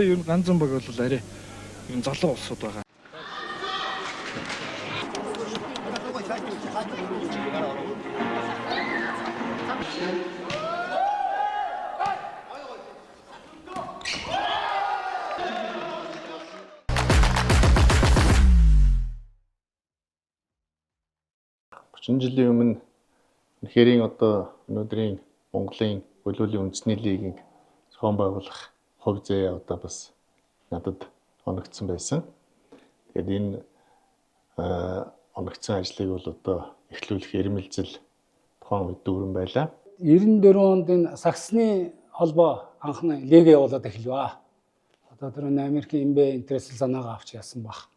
Гэхдээ ер нь ганцхан баг бол арай ер нь залуу улсууд байгаа. Жилийн өмнө хэрийн одоо өнөөдрийн Монголын хөлөөлийн үндэсний лигийг зохион байгуулах хувь заяа одоо бас надад оногдсон байсан. Тэгээд энэ оногдсон ажлыг бол одоо эхлүүлэх эрмэлзэл тухайн үед дүүрэн байлаа. 94 онд энэ Саксны холбоо анхны лиг явуулаад эхэлвэ. Одоо тэр Америкийн NBA интерес санаагаа авч яасан баг.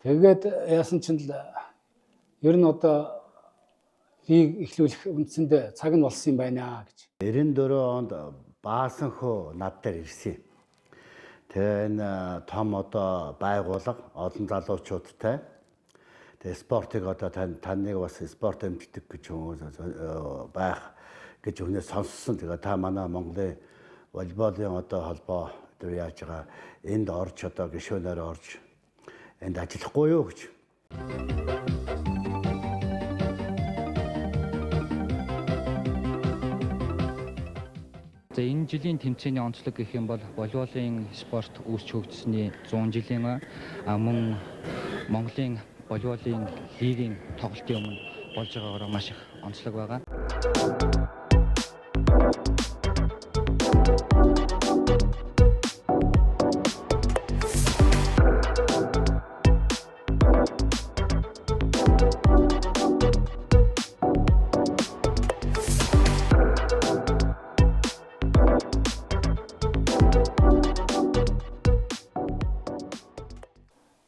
Тэгээд яасан чинь л ер нь одоо лиг эхлүүлэх үндсэндээ цаг нь болсон юм байна гэж. 94 онд Баасанхөө над дээр ирсэн. Тэгээ энэ том одоо байгууллага олон залуучуудтай. Тэгээ спортыг одоо таныг бас спорт эмгтэг гэж байх гэж өнөө сонссон. Тэгээ та манай Монголын волейболын одоо холбоо тэр яаж байгаа энд орж одоо гишүүнээр орж энд ажиллахгүй юу гэж. За энэ жилийн тэмцээний онцлог гэх юм бол волейболын спорт үүсч хөгжсөний 100 жилийн мөн Монголын волейболын лигийн тоглолтын өмнө болж байгаагаар маш их онцлог байгаа.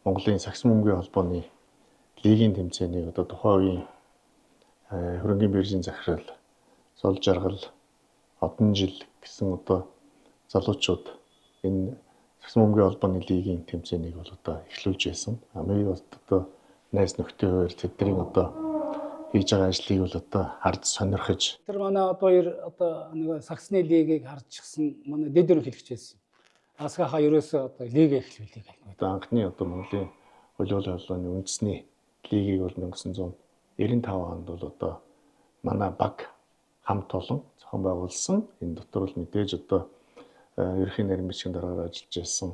Монголын сагсан бөмбөгийн холбооны лигийн тэмцээнийг одоо тухайн үеийн хөрөнгөний биржийн захирал Зол Жаргал одон жил гэсэн одоо залуучууд энэ сагсан бөмбөгийн холбооны лигийн тэмцээнийг бол одоо эхлүүлж байсан. Америк одоо найз нөхдийн хувьд тэдний одоо хийж байгаа ажлыг бол одоо харж сонирхож. Тэр манай одоо нэг Саксны лигийг харчихсан манай дэд ерөнхийлөгч байсан. Асгахаа ерөөсөө одоо лиг эхлүүлээ гэх юм. Одоо анхны одоо Монголын волейболын холбооны үндэсний лигийг бол 1995 онд бол одоо манай баг хамт олон зохион байгуулсан. Энэ дотор бол мэдээж одоо ерөнхий нарийн бичгийн дараагаар ажиллаж байсан.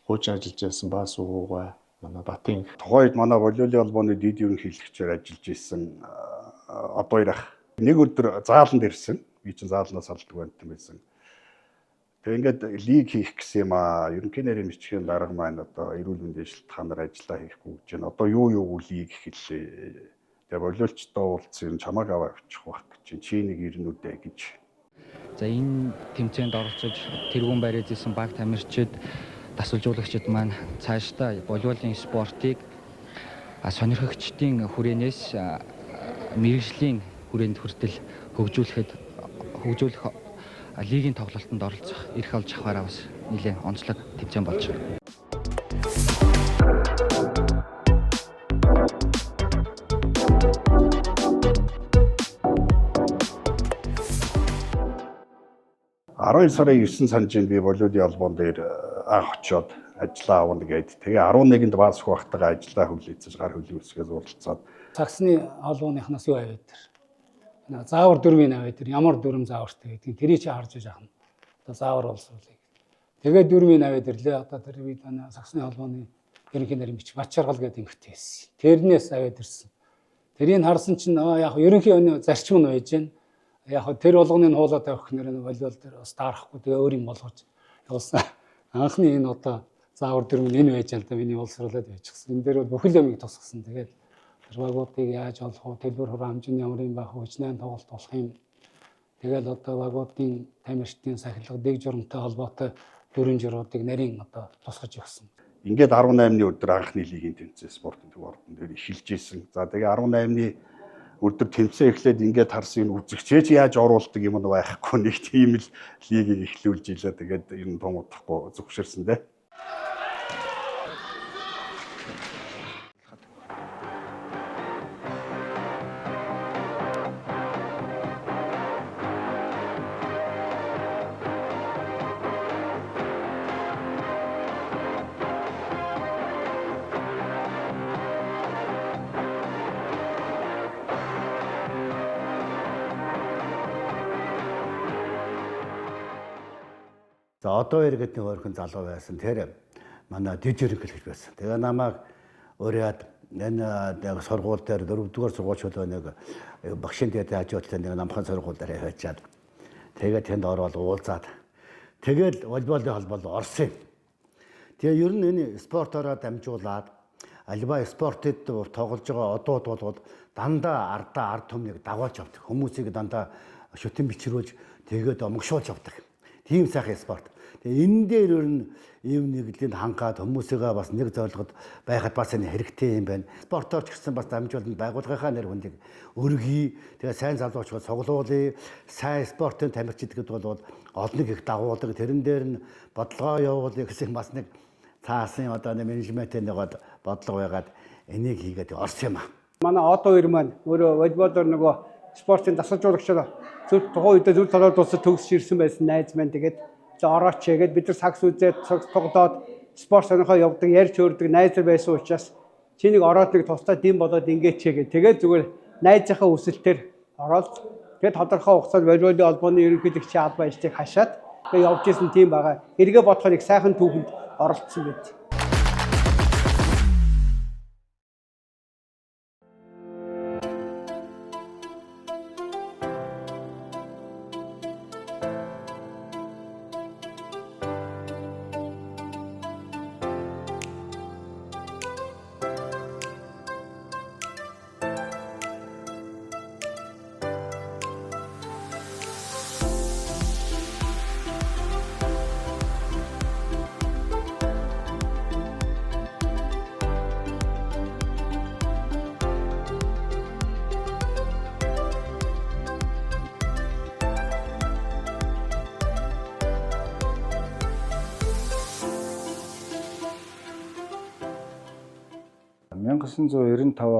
Хуучин ажиллаж байсан Баас Угуугай манай Батын тухайд манай волейболын холбооны дэд ерөнхийлөгчөөр ажиллаж байсан одоо ирэх нэг өдөр зааланд ирсэн. Би чинь заалнаас салдаг байсан. Тэгээ ингээд лиг хийх гэсэн юм аа. Ерөнхий нарийн бичгийн дарга маань одоо эрүүл мэндийн шалтгаанаар ажиллаа хийхгүй гэж байна. Одоо юу лиг эхэллээ. Тэгээ волейболчтой уулзсан чамааг аваа авчих байх гэж чи нэг ирнүүдээ гэж. За энэ тэмцээнд оролцож тэргүүн барьж исэн баг тамирчид дасгалжуулагчид маань цаашдаа волейболын спортыг сонирхогчдын хүрээнээс мэрэгжлийн хүрээнд хүртэл хөгжүүлэх лигийн тоглолтод оролцох эрх олж авахаараа бас нэлээд онцлог тэмцээн болж байна. Сарын 9 санжинд би волейболын холбоон дээр анх очиод ажиллаа авна гээд тэгээ 11-нд баас хуваахтайгаа ажиллаа хүлээцэж гар хөлийн үсгээс уулзаад Саксны холбооныхнаас юу аваад тэр. Заавар дөрмийн аваад тэр ямар дүрм заавартай гэдэг. Тэрийг чи харж яах юм. Одоо заавар болсуулъя. Тэгээд дөрмийн аваад ирлээ. Одоо тэр бид Саксны холбооны ерөнхий нарийн бичиг Бачаргал гэдэг эмэгтэй байсан. Тэрнээс аваад ирсэн. Тэрийг харсан чинь яг ерөнхий зарчим нь байж гэн. Яг тэр болгоныг хуулаа тавих нэр волейбол дээр бас таарахгүй тэгээ өөр юм болгож явуулсан. Анхны энэ одоо заавар дөрмийн энэ байж л да миний улсруулад байчихсан. Энэ дээр бол бүхэл юмыг тусгасан. Тэгээд багуудыг яаж олох вэ? Төлбөр хураамж нь ямар юм байх вэ? Хүчнээн тоглолт болох юм. Тэгээд одоо багуудын тамирчдын сахилга дэг журамтай холбоотой дөрвөн журуудыг нарийн одоо тусгаж өгсөн. Ингээд 18-ны өдөр анхны лигийн тэмцээн спортын төв ордон дээр эхэлж исэн. За тэгээ 18-ны өдөр тэмцээн эхлээд ингээд харсан энэ үзэгчээч яаж оруулдаг юм нь байхгүй нэг тийм л лигийг эхлүүлж илаа. Тэгээд энэ том удахгүй зөвшөөрсөн дээ. За одоо хоёр гэдэг нэг өөрхөн залуу байсан. Тэр манай дижеринг гэж байсан. Тэгээ намайг өөрөөд энэ сургууль дээр 4-р сургууль чөлөө нэг багшийн дээр хажуудтай нэг намхан сургууль дээр яваачаад тэгээд тэнд ороод уулзаад тэгээд волейболын холбоо орсон юм. Тэгээ ер нь энэ спортороо дамжуулаад альва спортэд тоглож байгаа одууд бол дандаа ард түмнийг дагуулж авдаг. Хүмүүсийг дандаа шүтэн бичрүүлж тэгээд омгшуулж авдаг. Тийм сайхан спорт. Тэгээ энэ дээр ер нь ийм нэглэнд хангаад хүмүүсийгээ бас нэг зорилгод байхад бас энэ хэрэгтэй юм байна. Спортоор ч гэсэн бас дамжуулан байгууллагынхаа нэр хүндийг өргөе. Тэгээ сайн залуучууд цуглуулъя. Сайн спортын тамирчид гэдэг бол олныг их дагуулдаг. Тэрэн дээр нь бодлогоо явуулъя гэсэн бас нэг цаасан одоо менежментийн нэг бодлого байгаад энийг хийгээд орсон юм аа. Манай одоо хоёр маань өөрөө волейболоор нөгөө спортын дасгалжуулагчаар зөв тухайн үедээ зөв толгойд улсад төгсөж ирсэн байсан найз маань тэгээд орооч тэгээд бид нар сакс үзээд сакс тоглоод спорт сонирхоо явдаг, ярьж хөөрдөг найз нар байсан учраас чи нэг ороод нэг тусдаа дэм болоод ингээд чигээ. Тэгээд зүгээр найзынхаа хүсэлтээр ороод тэгээд тодорхой хугацаанд волейболын холбооны ерөнхийлөгчийн албан ажлыг хашаад тэгээд явж исэн тийм байгаа. Эргээ бодохоор их сайхан түүхэнд оролцсон байт.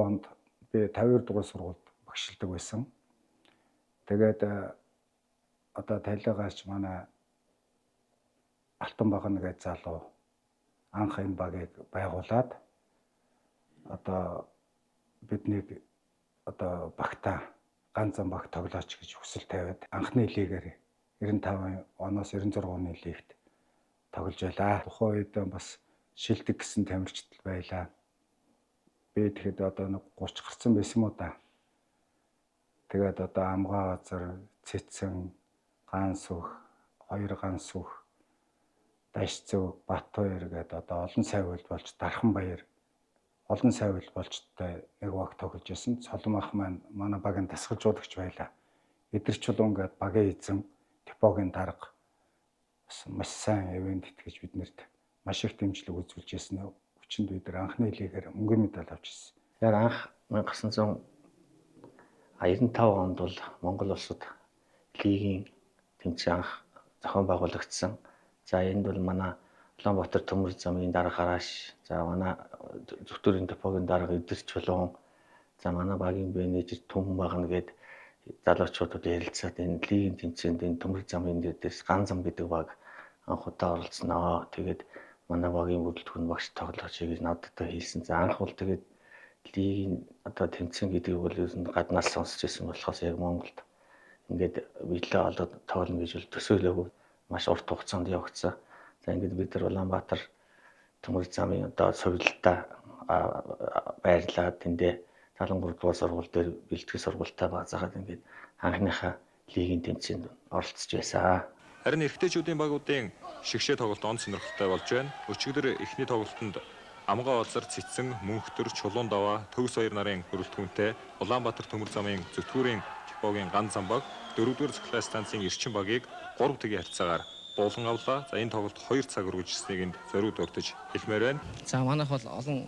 онд би 52 дугаар сургуульд багшилдаг байсан. Тэгээд одоо тайлгаач манай Алтан багна гэж залуу анх энэ багийг байгуулад одоо биднийг одоо багтаа ганцхан баг тоглооч гэж хүсэл тавиад анхны лигээр 95 оноос 96 оны лигт тоглож байлаа. Тухайн үед бас шилдэг гэсэн тамирчид байлаа. Би тэгэхэд одоо нэг 30 гарсан байсан юм уу да. Тэгээд одоо амгаа газар цэцэн, ганс өг, хоёр ганс өг, Дашцөг, Батбаяр гэдэг одоо олон сайвал болж Дархан баяр олон сайвал болжтой нэг баг тоглож байсан. Солон ах маань манай багийн дасгалжуулагч байлаа. Эдгэр чулуун гэдэг багийн эзэн Типогийн дарга бас маш сайн ивент итгэж биднэрт маш их дэмжлэг үзүүлж байсан. Хүчинд бид анхны лигээр мөнгөн медаль авч ирсэн. Яг анх 1995 онд бол Монгол улсад лигийн тэмцээн анх зохион байгуулагдсан. За энд бол манай Улаанбаатар төмөр замын дарга гарааш, за манай зөвтөрийн Типогийн дарга Эдгэр чулуун, за манай багийн менежер Түмэн багна гээд залуучуудад ярилцаад энэ лигийн тэмцээнд энэ төмөр замын дээрээс ган зам гэдэг баг анх удаа оролцсноо. Тэгээд манай багийн бүрэлдэхүүн багш тоглож гэж надад хэлсэн. За анх бол тэгээд лигийн одоо тэмцээн гэдэг бол ер нь гаднаас сонсч ирсэн болохоос яг Монголд ингээд биелээ олоод тоглоно гэж бол төсөөлөөгүй маш урт хугацаанд явагдсан. За ингээд бид нар Улаанбаатар төмөр замын одоо сувилтаа байрлаад тэндээ 73 дугаар сургууль дээр бэлтгэл сургуультай баазгаад ингээд анхныхаа лигийн тэмцээнд оролцож байсан. Харин эрэгтэйчүүдийн багуудын шигшээ тоглолт он сонирхолтой болж байна. Өчигдөр эхний тоглолтод Амгаа Озар Цэцэн, Мөнхтөр, Чулуун даваа, Төгс баяр нарын бүрэлдэхүүнтэй Улаанбаатар төмөр замын зөвтгүүрийн Типогийн ган зам баг 4-р цэглээ станцын Эрчин багийг 3 тэгийн харьцаагаар буулган авлаа. За энэ тоглолт 2 цаг үргэлжилснийг энд зориуд өгдөж хэлмээр байна. За манайх бол олон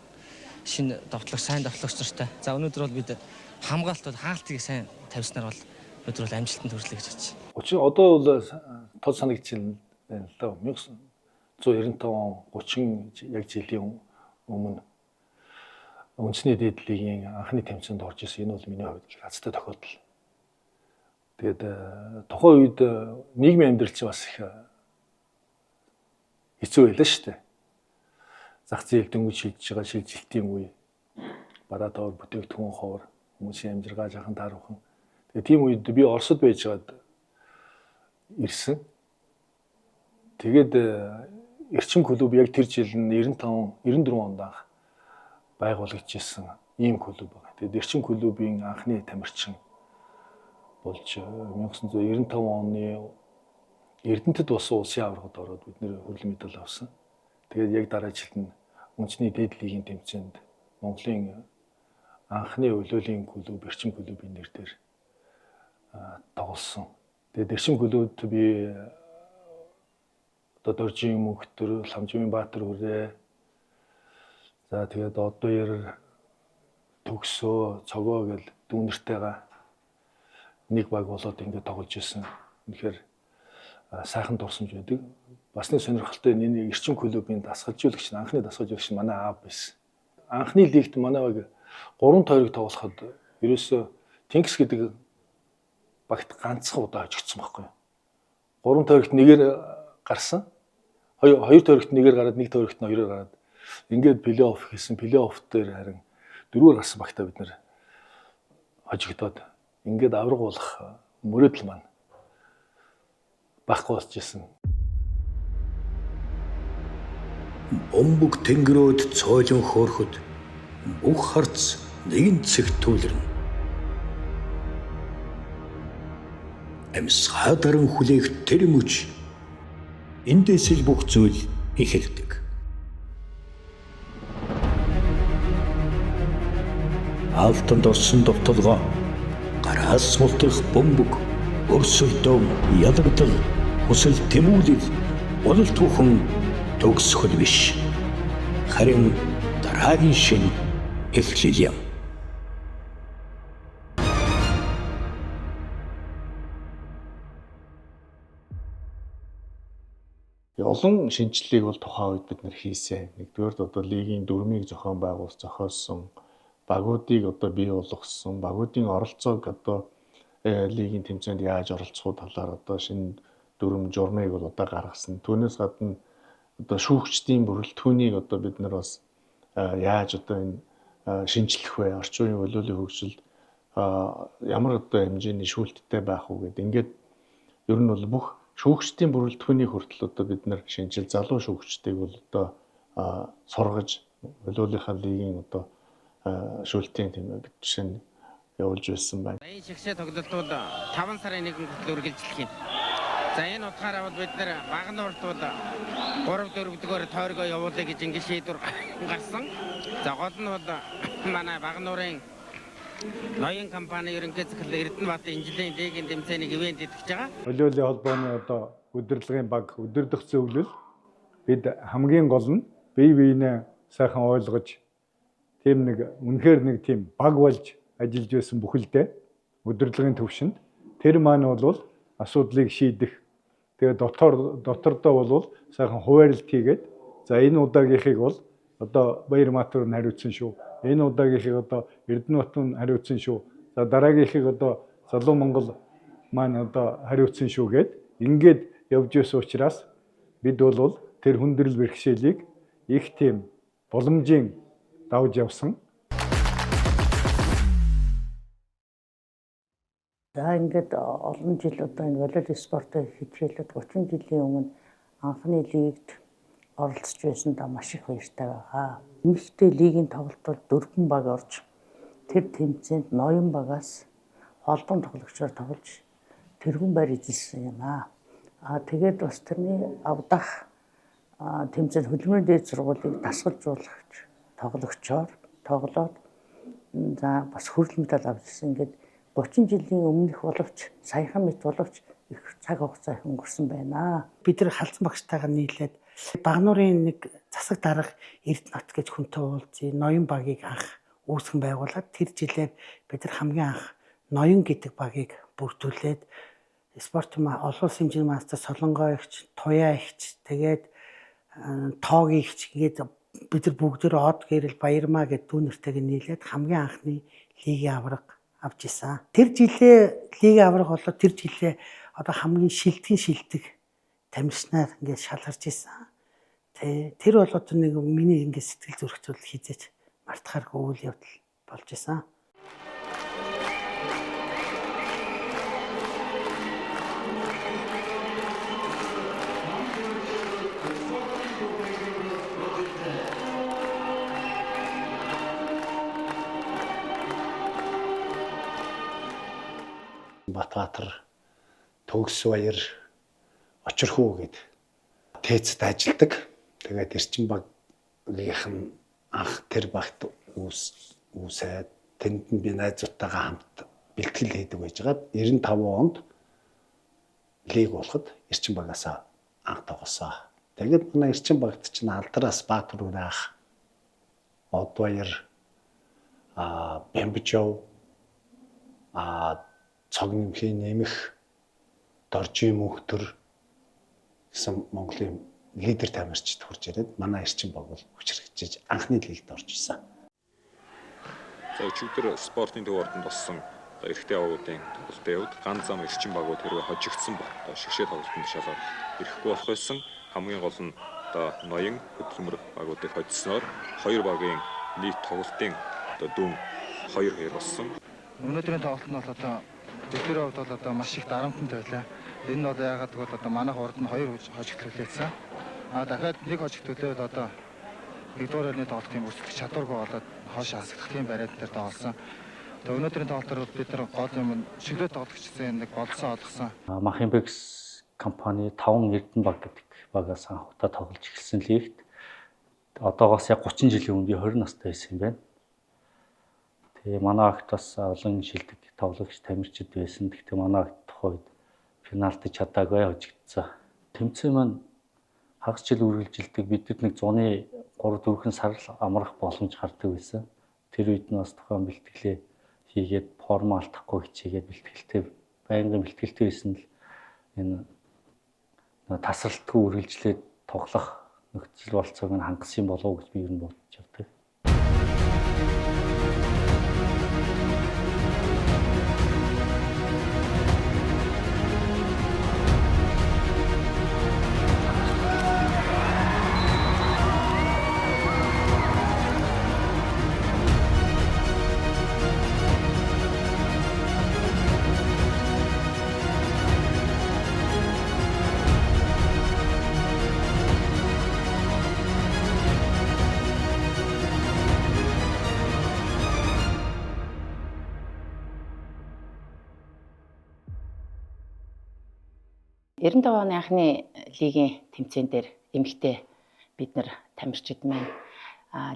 шинэ довтлогч, сайн довтлогч нартай. За өнөөдөр бол бид хамгаалт бол хаалтыг сайн тавьснаар бол өнөөдөр бол амжилтанд хүрлээ гэж бодож байна. Учир нь одоо бол тод санагдчихна байна л да. 1995 он 30 яг жилийн өмнө үндэсний дээд лигийн анхны тэмцээнд орж исэн. Энэ бол миний хувьд хацтай тохиолдол. Тэгээд тухайн үед нийгмийн амьдрал чинь бас их хэцүү байлаа шүү дээ. Зах зээл дөнгөж шилжиж байгаа шилжилтийн үе. Бараа доор бүтээгдэхүүн ховор, хүмүүсийн амжиргаа жахан таархан. Тэгээд тийм үед би Оросд байжгаад ирсэн. Тэгээд Оросд 2 жил ажилласан. Тэгээд Оросд 2 жил ажиллаж байхад манай нэг 2 3 жилийн өмнө Тэгээд Эрчим клуб яг тэр жил нь 95 94 онд анх байгуулагдчихсан ийм клуб байна. Тэгээд Эрчим клубын анхны тамирчин болж 1995 оны Эрдэнэтэд болсон улсын аваргад ороод бид нэр хүрэл медаль авсан. Тэгээд яг дараа жилд нь үндэсний дээд лигийн тэмцээнд Монголын анхны өлөөлийн клуб Эрчим клубын нэрээр тоглосон. Тэгээд Эрчим клубт би одоо Доржийн Мөнхтөр, Ламжийн Баатар хүрээ. За тэгээд Одоёр, Төгсөө, Цогоо гэл дүүнэртэйгээ нэг баг болоод ингээд тоглож ирсэн. Үнэхээр сайхан дурсамж байдаг. Бас нэг сонирхолтой энэ Эрчим клубын дасгалжуулагч, анхны дасгалжуулагч манай аав байсан. Анхны лигт манай баг 3 тойрог тоглоход ерөөсөө Тэнкс гэдэг багт ганцхан удаа хожигдсон байхгүй юу. 3 тойрогт нэгээр гарсан. 2 тойрогт нэгээр гараад 1 тойрогт нь 2-оор гараад ингээд плей-офф хийсэн. Плей-офф дээр харин 4-оор гарсан багтаа бид нэр хожигдоод ингээд авраг болох мөрөөдөл маань байхгүй болж ирсэн. Бөмбөг тэнгэрүүд цойлон хөөрөхөд бүх харц нэгэн цэгт түлэрнэ. Амьсгаа даран хүлээх тэр мөч эндээс л бүх зүйл эхэлдэг. Автонд орсон довтолгоо гараас мултрах бөмбөг өрсөлдөөн ядагдал хүсэл тэмүүлэл бололт бүхэн төгсгөл биш. Харин дараагийн шин эхлэл юм. Олон шинжилгээг бол тухайн үед бид нэр хийсэн. Нэгдүгээр одоо лигийн дөрмийг зохиосон, багуудыг одоо бий болгосон, багуудын оролцоог одоо лигийн тэмцээнд яаж оролцох талаар одоо шинэ дүрм журмыг бол одоо гаргасан. Түүнээс гадна одоо шүүгчдийн бүрэлдэхүүнийг одоо бид нар бас яаж одоо энэ шинжлэх вэ? Орчин үеийн өлөөлийн хөгжилд ямар одоо хэмжээний шүүлттэй байх уу гэдэг. Ингээд ер нь бол бүх шүүгчдийн бүрэлдэхүүнийг хүртэл одоо бид нар шинжил залуу шүүгчдийг бол одоо сургаж өлөөлийнхаа лигийн одоо шүүлтийн тийм жишээ нь явуулж байсан байна. Энэ шигшээ тоглолтууд 5 сарын 1-нд хүртэл үргэлжлэх юм. За энэ утгаараа бол бид нэр багнуурт бол 3-4-р тойргоо явуулъя гэж ингэ шийдвэр гарсан. За гол нь бол манай багнуурын ноён компани ерөнхий захирал Эрдэнэбаатарын инжилийн лигийн тэмцээний ивент идэвхж байгаа. Өлөөлийн холбооны одоо удирдлагын баг өдөрдох зөвлөл бид хамгийн гол нь бие биенээ сайхан ойлгож тийм нэг үнэхээр нэг тийм баг болж ажиллаж байсан бүхэлдээ удирдлагын төвшөнд тэр маань бол асуудлыг шийдэх. Тэгээд дотордоо бол сайхан хуваарлт хийгээд за энэ удаагийнхыг бол одоо Баярмаатар нь хариуцсан шүү. Энэ удаагийнхыг одоо Эрдэнэбаатар нь хариуцсан шүү. За дараагийнхыг одоо Залуу Монгол маань одоо хариуцсан шүү гэд ингээд явж байсан учраас бид бол тэр хүндрэл бэрхшээлийг их тийм боломжийн давж явсан. За ингээд олон жил одоо энэ волейбол спортыг хичээлээд 30 жилийн өмнө анхны лигт оролцож байсандаа маш их баяртай байгаа. Эмэгтэй лигийн тоглолтод 4 баг орж тэр тэмцээнд ноён багаас холбоон тоглогчоор тоглож тэргүүн байр эзэлсэн юм аа. Тэгээд бас тэрний авдах тэмцээнд хөдөлмөрийн дээд сургуулийг дасгалжуулагч тоглогчоор тоглоод за бас хүрэл медаль авчихсан. Ингээд 30 жилийн өмнөх боловч саяхан мэт боловч их цаг хугацаа их өнгөрсөн байна. Бид нар халдсан багштайгаа нийлээд Багнуурын нэг засаг дарга Эрдэнэбаат гэж хүнтэй уулзъя. Ноён багийг анх үүсгэн байгуулад тэр жилээр бид нар хамгийн анх ноён гэдэг багийг бүрдүүлээд спортын олон улсын хэмжээний мастер Солонгоо ихч, Туяа ихч, тэгээд Тоогийн ихч ингээд бид нар бүгдөө од гэрэл Баярмаа гэдэг дүүнэртэйг нийлээд хамгийн анхны лигийн авраг авч исэн. Тэр жилээ лигийн авраг болоод тэр жилээ одоо хамгийн шилдэг тамирчнаар ингээд шалгарч исэн. Тэр бол одоо нэг миний ингээд сэтгэл зүрхцүүл хийжээч мартахааргүй үйл явдал болж исэн. Улаанбаатар, Төгсбаяр, Очирхүү гээд ТЭЦ-д ажилладаг. Тэгээд Эрчим багийн анх тэр багт үүсээд тэнд нь би найзуудтайгаа хамт бэлтгэл хийдэг байж байгаа. 95 онд лиг болоход Эрчим багаас анх тоглосон. Тэгээд манай Эрчим багт чинь Алдараас Баатар Ураах, Одбаяр, Бямбжов, Цогнэмхий нэмэх, Доржийн мөнхтөр гэсэн Монголын лидер тамирчид хурж ирээд манай Эрчим баг бол хүчрхэгжиж анхны лигт орж ирсэн. За өчигдөр спортын төв ордонд болсон эрэгтэй авуудын тоглолтын хувьд ганц зам Эрчим багууд хэрвээ хожигдсан бол шигшээ тоглолтод шалгах ирэхгүй болох байсан. Хамгийн гол нь ноён хөдөлмөр багуудыг хоцсноор хоёр багийн нийт тоглолтын дүн 2-2 болсон. Өнөөдрийн тоглолт нь бол одоо бидний хувьд бол одоо маш их дарамттай байлаа. Энэ нь одоо яагаад гэвэл одоо манайх урд нь 2 хожигдуулсан. Дахиад 1 хожигдуулаад одоо нэгдүгээр өрөөний тоглолтын бүсгэх чадваргүй болоод хоош хасагдах тийм бариад дээр тоглосон. Тэгээ өнөөдрийн тоглолтоор бид нар гол юм шиглээ тоглогчдын нэг болцсон олгосон. Махимбекс компани 5 Эрдэнэ баг гэдэг багаас анхудаа тоглож эхэлсэн лигт одоогоос яг 30 жилийн өмнө би 20 настай байсан юм байна. Тэгээ манай агт бас олон шилдэг тоглогч тамирчид байсан. Гэхдээ манай агт тухайд финалдаж чадаагүй хожигдсон. Тэмцээн маань хагас жил үргэлжилдэг. Бидэд нэг 103-4 сар амрах боломж гардаг байсан. Тэр үед нь бас тухайн бэлтгэлээ хийгээд форм алдахгүй хичээгээд бэлтгэлтэй байнгын бэлтгэлтэй байсан л энэ тасралтгүй үргэлжлээд тоглох нөхцөл болцоог нь хангасан болов уу гэж би ер нь бодож явдаг. оны анхны лигийн тэмцээн дээр эмэгтэй бид нар тамирчид маань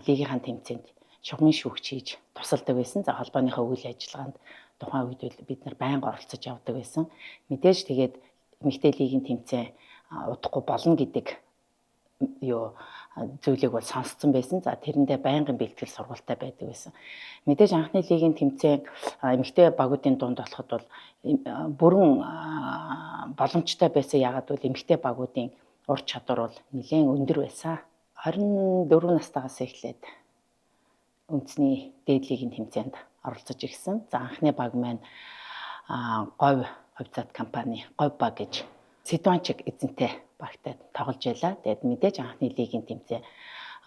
лигийнхэн тэмцээнд шугамын шүүгч хийж тусалдаг байсан. За холбооныхоо үйл ажиллагаанд тухайн үед бид нар байнга оролцож явдаг байсан. Мэдээж тэгээд эмэгтэй лигийн тэмцээн удахгүй болно гэдэг зүйлийг бол сонсцсон байсан. За тэрэндээ байнгын бэлтгэл сургалтай байдаг байсан. Мэдээж анхны лигийн тэмцээн эмэгтэй багуудын дунд болоход бол бүрэн боломжтой байсан. Яагаад гэвэл эмэгтэй багуудын ур чадвар бол нэлээд өндөр байсан. 24 настайгаас эхлээд үндэсний дээд лигийн тэмцээнд оролцож ирсэн. За анхны баг маань говь хувьцаат компани говь баг гэж Сидванчиг эзэнтэй багтай тоглож байлаа. Тэгээд мэдээж анхны лигийн тэмцээн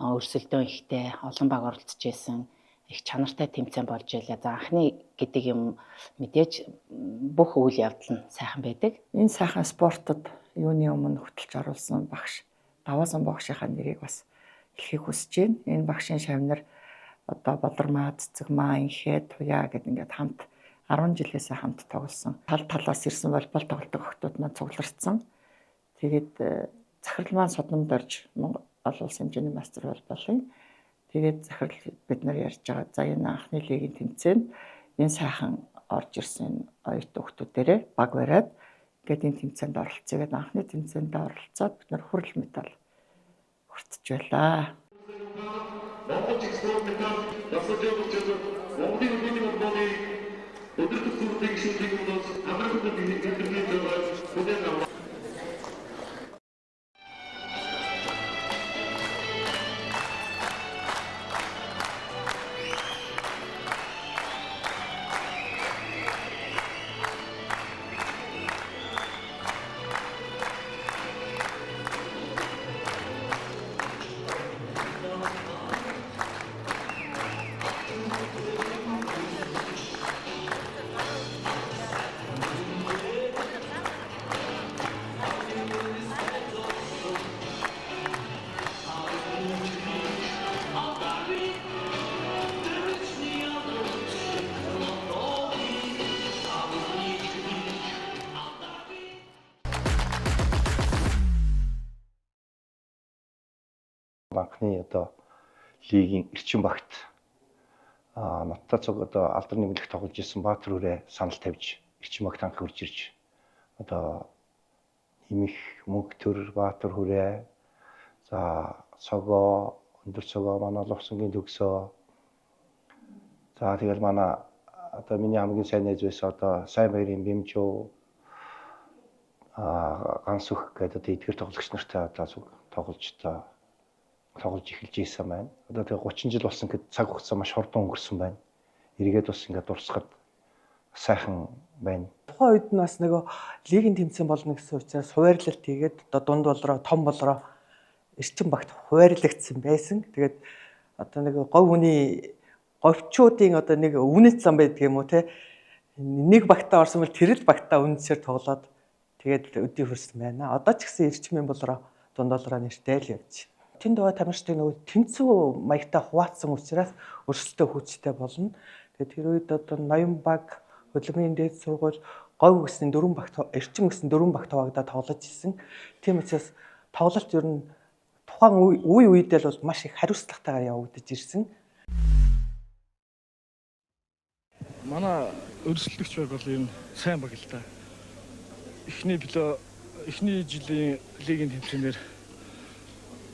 өрсөлдөөн ихтэй олон баг оролцож байсан. Их чанартай тэмцээн болж байлаа. За анхны гэдэг юм мэдээж бүх үйл явдал нь сайхан байдаг. Энэ сайхан спортод юуны өмнө хөтлж оруулсан багш Даваасан багшийнхаа нэрийг бас хэлхийг хүсэж байна. Энэ багшийн шавнар одоо Болормаа, Цэцэгмаа, Инхээ, Туяа гэдэг ингээд хамт 10 жилээс хамт тоглосон. Талаас ирсэн волейбол тоглодог охтууд маань цугларсан. Тэгээд захирал маань судамд орж Монгол олон улсын хэмжээний мастер волейболын тэгээд захирал бид нар ярьж байгаа. За энэ анхны лигийн тэмцээнд энэ сайхан орж ирсэн оюутан охтуудээрээ баг бариад ингээд энэ тэмцээнд оролцъё гэдэг анхны тэмцээнд оролцоод бид нар хүрэл медаль хүртэж байлаа. Монгол спорт медаль Монголын өдрийн холбооны өдөртөг сүртэй гишүүдийн өмнөөс Америкт интервью хийгээд анхны одоо лигийн эрчим багт Ноттоо цог одоо алдар нэмэлт тоглож исэн Баатар хүрээ санал тавьж эрчим багт анх хурж ирж одоо нэмэх мөнгө төр Баатар хүрээ за цогоо өндөр цогоо манай Лувсангийн төгсөө за тэгэл манай одоо миний хамгийн сайн найз байсан одоо сайн баярын Бэмжөө гансүх гэдэг одоо эдгээр тоглогч нартай одоо тоглож эхэлж ийсэн байна. Одоо тэгээ 30 жил болсон гэд цаг хугацаа маш хурдан өнгөрсөн байна. Эргээд бас ингээд дурсахад сайхан байна. Тухайн үед нь бас нөгөө лигийн тэмцээн болно гэсэн учраас хуваарлалт хийгээд одоо дунд болроо том болроо эрчим багт хуваарлагдсан байсан. Тэгээд одоо нэг говь хүний говьчуудын одоо нэг үнэт зам байдаг юм уу те нэг багтаа орсон бол тэр л багтаа үнэсээр тоглоод тэгээд өдий хөрсөн байна. Одоо ч гэсэн эрчимийн болроо дунд болроо нэртэй л явж. Тэнд байгаа тамирчдыг нөгөө тэмцүү маягтай хуваацсан учраас өрсөлдөө хүчтэй болно. Тэгээд тэр үед одоо Ноёнбаг хөдөлмөрийн дээд сургууль говь гэсний 4 багт эрчим гэсний 4 багт хавагдаад тоглож ирсэн. Тийм учраас тоглолт ер нь тухайн үедээ л бол маш их хариуцлагатайгаар явагдаж ирсэн. Манай өрсөлдөгч баг бол ер нь сайн баг л да. Эхний жилийн лигийн тэмцээнээр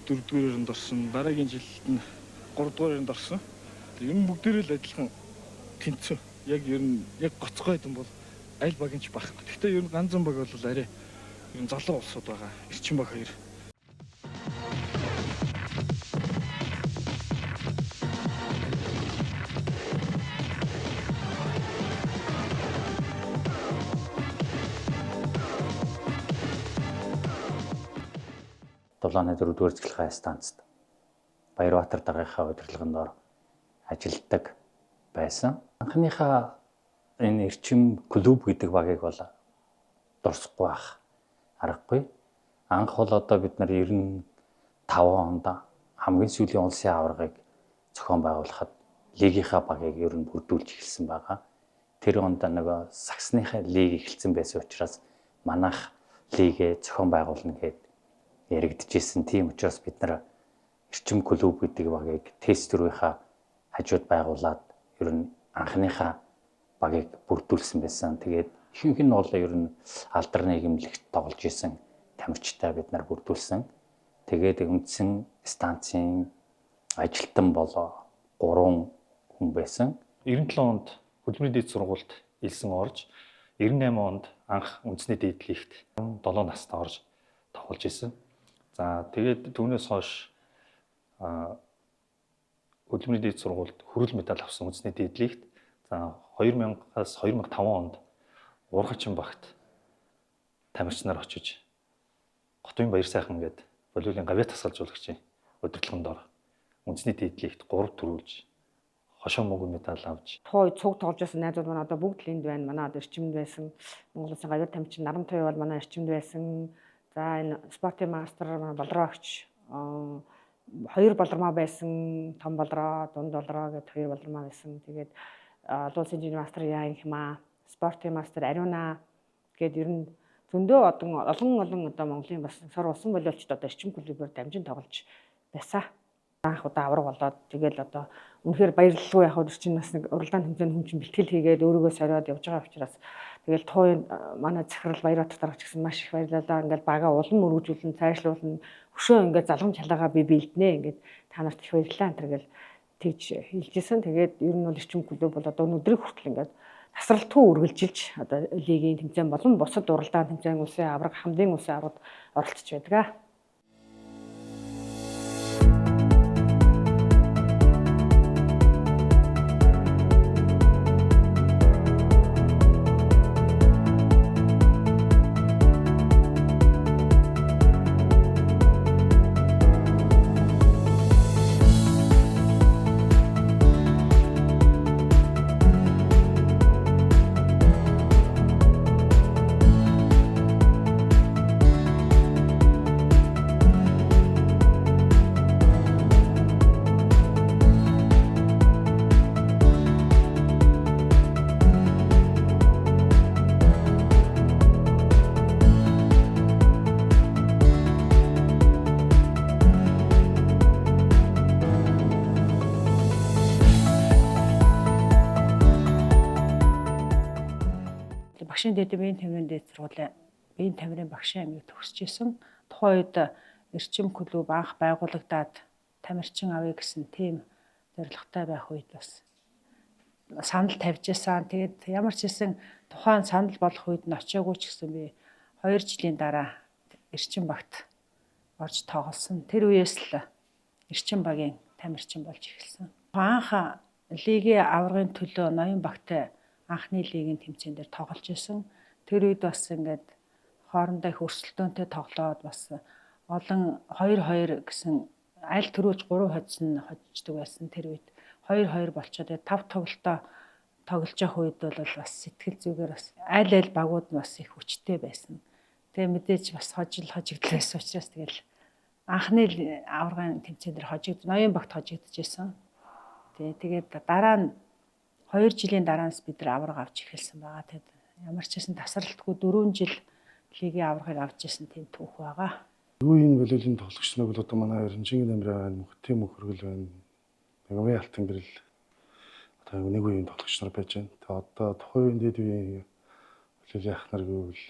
4-р өрөнд орсон. Дараагийн жилд нь 3-р өрөнд орсон. Ер нь бүгдээрээ л адилхан тэнцүү. Яг ер нь яг гоцгой хэдэн бол аль баг ч байхгүй. Гэхдээ ер нь ганцхан баг бол арай ер нь залуу улсууд байгаа. Эрчим баг хоёр. Дулааны 4-р цэцлэгийн станцд Баярбаатар даргийнхаа удирдлагын доор ажилладаг байсан. Анхныхаа энэ эрчим клуб гэдэг багийг бол дурсахгүй байх аргагүй. Анх бол одоо бид нар 95 онд хамгийн сүүлийн улсын аваргыг зохион байгуулахад лигийнхаа багийг ер нь бүрдүүлж эхэлсэн байгаа. Тэр онд нөгөө Саксныхаа лиг эхэлсэн байсан учраас манайх лигээ зохион байгуулна гэд яригдчихсэн. Тийм учраас бид нар эрчим клуб гэдэг багийг тест төрийнхаа хажууд байгуулад ер нь анхныхаа багийг бүрдүүлсэн байсан. Тэгээд ихэнх нь бол ер нь алдар нийгэмлэгт тоглож исэн тамирчтай бид нар бүрдүүлсэн. Тэгээд үндсэн станцын ажилтан болоо 3 хүн байсан. 97 онд хөдөлмөрийн дэд сургуульд элсэн орж 98 онд анх үндэсний дээдлэгт 7 настай орж тоглож исэн. За тэгээд түүнээс хойш хөдөлмөрийн дэд сургуульд хүрэл медаль авсан үндэсний дээдлэгт. За 2000-аас 2005 онд Ургачин багт тамирч нар очиж Хотын Баяр сайхан гээд волейболын гавьяа тасгалжуулагчийн удирдлагын дор үндэсний дээдлэгт 3 төрүүлж хошоо мөнгө медаль авч. Тухайн цуг тоглож байсан найзууд манай одоо бүгд л энд байна. Манай одоо эрчимд байсан. Монгол Улсын гавьяа тамирчин Наран Туяа бол манай эрчимд байсан. За энэ спортын мастер болроо өгч 2 болормоо байсан. Том болроо, дунд болроо гэдэг 2 болормоо байсан. Тэгээд олон улсын жинийн мастер Яан Химаа, спортын мастер Ариуна гээд ер нь зөндөө олон одоо Монголын бас сар улсын волейболчд одоо эрчим клубээр дамжин тоглож байсан. Анх удаа авраг болоод тэгэл одоо үнэхээр баярлалгүй яг чинь бас нэг уралдаан тэмцээний хүн чинь бэлтгэл хийгээд өөрийгөө сориод явж байгаа учраас тэгэл тууын манай захирал Баярбаатар дараач гэсэн маш их баярлалаа. Ингээл бага улам өргөжүүлэн цаашлуулна. Өшөө ингээд залгамж халаагаа би бэлднэ. Ингээд та нарт их баярлалаа энэ гэл тэгж хэлжсэн. Тэгээд ер нь бол эрчим клуб бол одоо өнөөдрийг хүртэл ингээд тасралтгүй үргэлжилж одоо лигийн тэмцээн болон бусад уралдаан тэмцээн улсын авраг хамдын улсын аврагт оролцож байдаг. багшийн дэд биеийн тамирын дээд сургуулийн биеийн тамирын багшийн амийг төгсөж исэн. Тухайн үед эрчим клуб анх байгуулагдаад тамирчин авъя гэсэн тийм зорилготой байх үед бас санал тавьж исэн. Тэгээд ямар ч хэлсэн тухайн санал болох үед нь очиагүй ч гэсэн би 2 жилийн дараа эрчим багт орж тоглосон. Тэр үеэс л эрчим багийн тамирчин болж эхэлсэн. Анх лигийн аваргын төлөө ноён багтай анхны лигийн тэмцээн дээр тоглож исэн. Тэр үед бас ингээд хоорондоо их өрсөлдөөнтэй тоглоод бас олон 2-2 гэсэн аль төрүүлж 3 хоцсон хоцдог байсан. Тэр үед 2-2 болчиход 5 тоглолтоо тоглож явах үед бол бас сэтгэл зүгээр бас аль багууд бас их хүчтэй байсан. Тэгээ мэдээж бас хожигдол байсан учраас тэгэл анхны аваргын тэмцээн дээр ноён багт хожигдчихсэн. Тэгээд дараа нь 2 жилийн дараанаас бид нар аварга авч эхэлсэн байгаа. Тэгээд ямар ч хэсэн тасралтгүй 4 жил лигийн аваргыг авч ирсэн тийм түүх байгаа. Юу энэ волейболын тоглогч нар бол одоо манай Эренжингийн намраа байна, Мөхтийн Мөхөргөл байна. Мегамын Алтан гэрэл одоо нэг үеийн тоглогч нар байж байна. Тэгээ одоо тухайн үеийн дэд үеийн волейболын ах нар гэвэл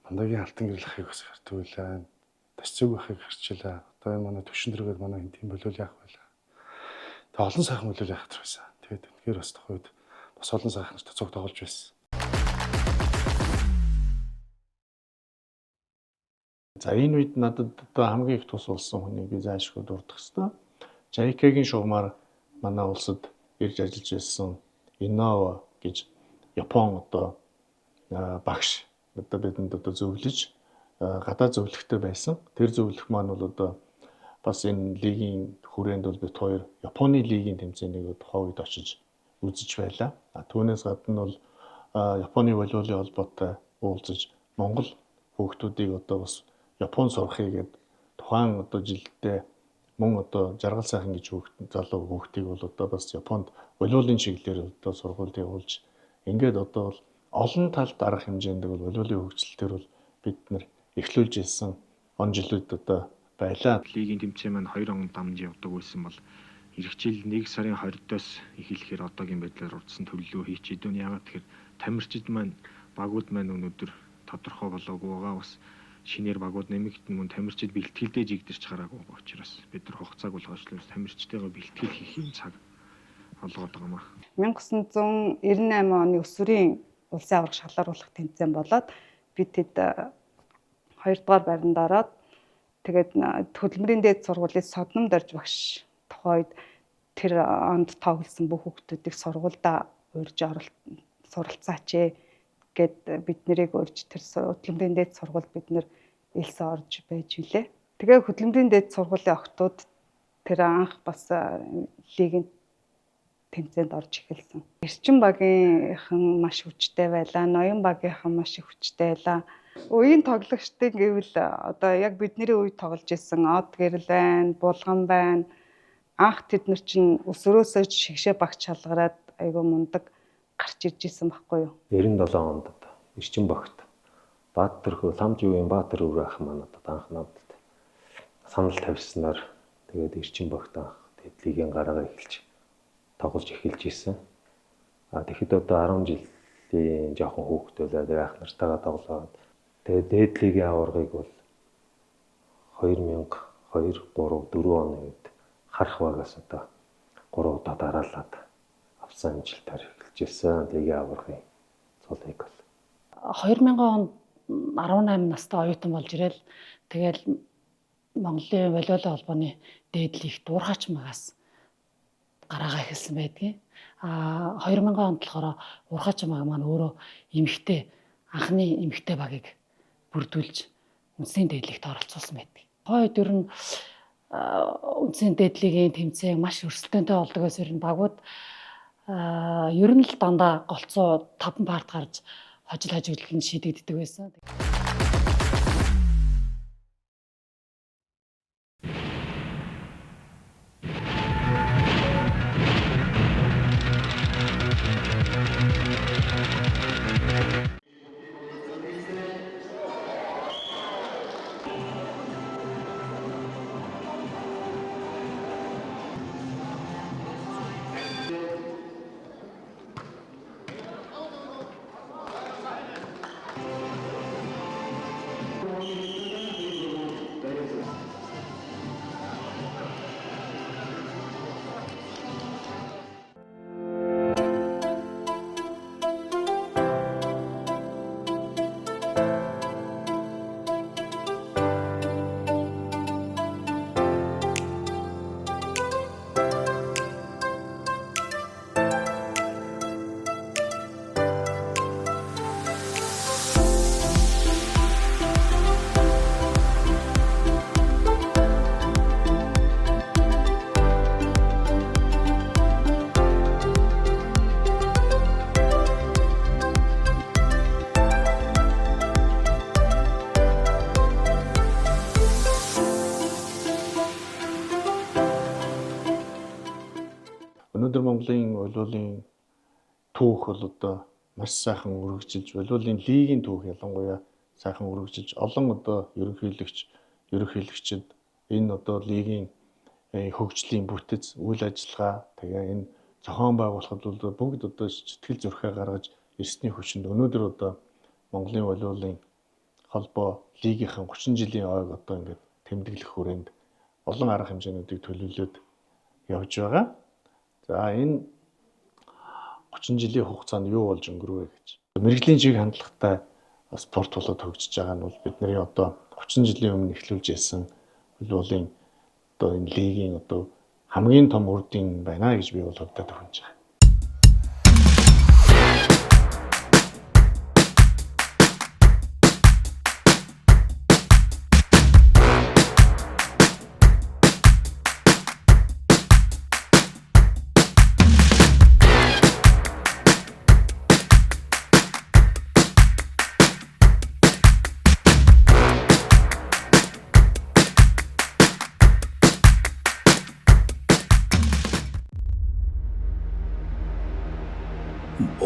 Мандагийн Алтан гэрэл ахыг бас хартуулаа. Тасцэг ахыг харчлаа. Одоо энэ манай төвшин дэргээд манай энэ тийм волейболын ах байлаа. Тэгээ олон сайхан волейболын ах нар байсан. Тэгээд тэгэхээр бас тухайн үед бас олон сайхан нартай цуг тоглож байсан. За энэ үед надад одоо хамгийн их тус болсон хүнийг би заашгүй дурдах хэвээр. JICA-гийн шугамаар манай улсад ирж ажиллаж байсан Инова гэж Япон одоо багш одоо бидэнд одоо зөвлөж гадаад зөвлөхтэй байсан. Тэр зөвлөх маань бол одоо бас энэ лигийн хүрээнд бол бид хоёр Японы лигийн тэмцээнийг тухайн үед очиж үзэж байлаа. Түүнээс гадна бол Японы волейболын холбоотой уулзаж Монгол хүүхдүүдийг одоо бас Япон сурахыг гээд тухайн одоо жилдээ мөн одоо жаргал сайхан гэж залуу хүүхдийг бол одоо бас Японд волейболын чиглэлээр одоо сургуульд явуулж ингээд одоо бол олон талд арга хэмжээнд бол волейболын хөгжил төр бол бид нар эхлүүлж ирсэн он жилүүд одоо байлаа. Лигийн тэмцээн маань 2 он дамж явдаг байсан бол эх жил 1 сарын 20-оос эхлэхээр одоогийн байдлаар урдсан төлөвлөгөө хийч идүүн. Яагаад тэгэхээр тамирчид маань багууд маань өнөөдөр тодорхой болоогүй байгаа. Бас шинээр багууд нэмэгдэн мөн тамирчид бэлтгэлдээ жигдэрч гараагүй байгаа учраас бид нар хугацааг болгоочлоос тамирчдайгаа бэлтгэл хийх юм цаг олгоод байгаа маа. 1998 оны өсвөрийн улсын аварга шалгаруулах тэмцээн болоод бид тэд 2 дугаар байранд ороод тэгээд хөдөлмөрийн дээд сургуулийн Содном дорж багш тухайд тэр онд тоглосон бүх хүүхдүүдийг сургуульдаа урьж суралцаач гэд бид нарыг урьж тэр хөдөлмөрийн дээд сургуульд бид нэр элсэн орж байж билээ. Тэгээ хөдөлмөрийн дээд сургуулийн охтууд тэр анх бас лигийн тэмцээнд орж эхэлсэн. Эрчим багийнхан маш хүчтэй байлаа, ноён багийнхан маш их хүчтэй байлаа. Үеийн тоглогчдын гэвэл одоо яг бидний үед тоглож исэн Од гэрэл байна, Булган байна. Анх тэд нар чинь өсвөрөөсөө шигшээ багч шалгараад айгүй мундаг гарч ирж исэн байхгүй юу? 97 онд одоо эрчим багт Баатар хөө Ламживын Баатар өвөр ах маань одоо анх надад санал тавьснаар тэгээд эрчим багт анх лигийн гараагаа эхэлж тоглож эхэлж исэн. Тэгэхэд одоо 10 жилийн жоохон хүүхэд байлаа. Тэр ах нартайгаа тоглоод тэгээд дээд лигийн аваргыг бол 2002, 3, 4 оны үед харах багаас одоо 3 удаа дараалаад авсан жилээр эхэлж ирсэн лигийн аваргын цолыг бол 2000 онд 18 настай оюутан болж ирэл тэгэл Монголын волейбол холбооны дээд лигт уурхаач магаас гараагаа эхэлсэн байдгийг. 2000 онд болохоор уурхаач маг маань өөрөө эмэгтэй анхны эмэгтэй багийг бүрдүүлж үндэсний дээд лигт оролцуулсан байдаг. Хойд ер нь үндэсний дээд лигийн тэмцээн маш өрсөлдөөнтэй болдог гэсэн ер нь багууд ер нь л дандаа голцоо 5 парт гарч хожил шийдэгддэг байсан. өндөр Монголын волейболын түүх бол одоо маш сайхан үргэлжилж, волейболын лигийн түүх ялангуяа сайхан үргэлжилж, олон одоо ерөнхийлөгчид энэ одоо лигийн хөгжлийн бүтэц, үйл ажиллагаа, тэгээ энэ зохион байгуулахад бол бүгд одоо сэтгэл зүрхээ гаргаж эрсний хүчинд өнөөдөр одоо Монголын волейболын холбоо лигийнхэн 30 жилийн ойг одоо ингээд тэмдэглэх хүрээнд олон арга хэмжээнүүдийг төлөвлөд явж байгаа. За энэ 30 жилийн хугацаанд юу болж өнгөрвөө гэж. Мэргэжлийн чиг хандлагатай спорт болоод хөгжиж байгаа нь бол бидний одоо 30 жилийн өмнө эхлүүлж ирсэн волейболын одоо энэ лигийн одоо хамгийн том үр дүн байна гэж би бол боддог хүнж байгаа.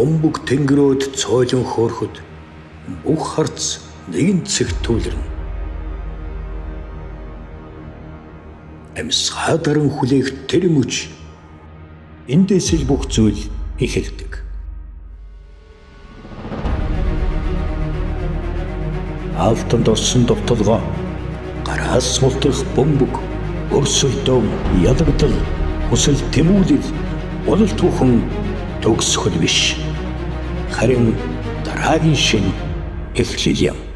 Бөмбөг тэнгэрөөд цойлон хөөрөхөд бүх харц нэгэн цэгт түлэрнэ. Амьсгаа даран хүлээх тэр мөч эндээс л бүх зүйл эхэлдэг. Автанд орсон довтолгоо, гараас мултрах бөмбөг, өрсөлдөөн, ядагдал, хүсэл тэмүүлэл, бололт бүхэн төгсгөл биш. Харин дараагийн шин эхлэл юм.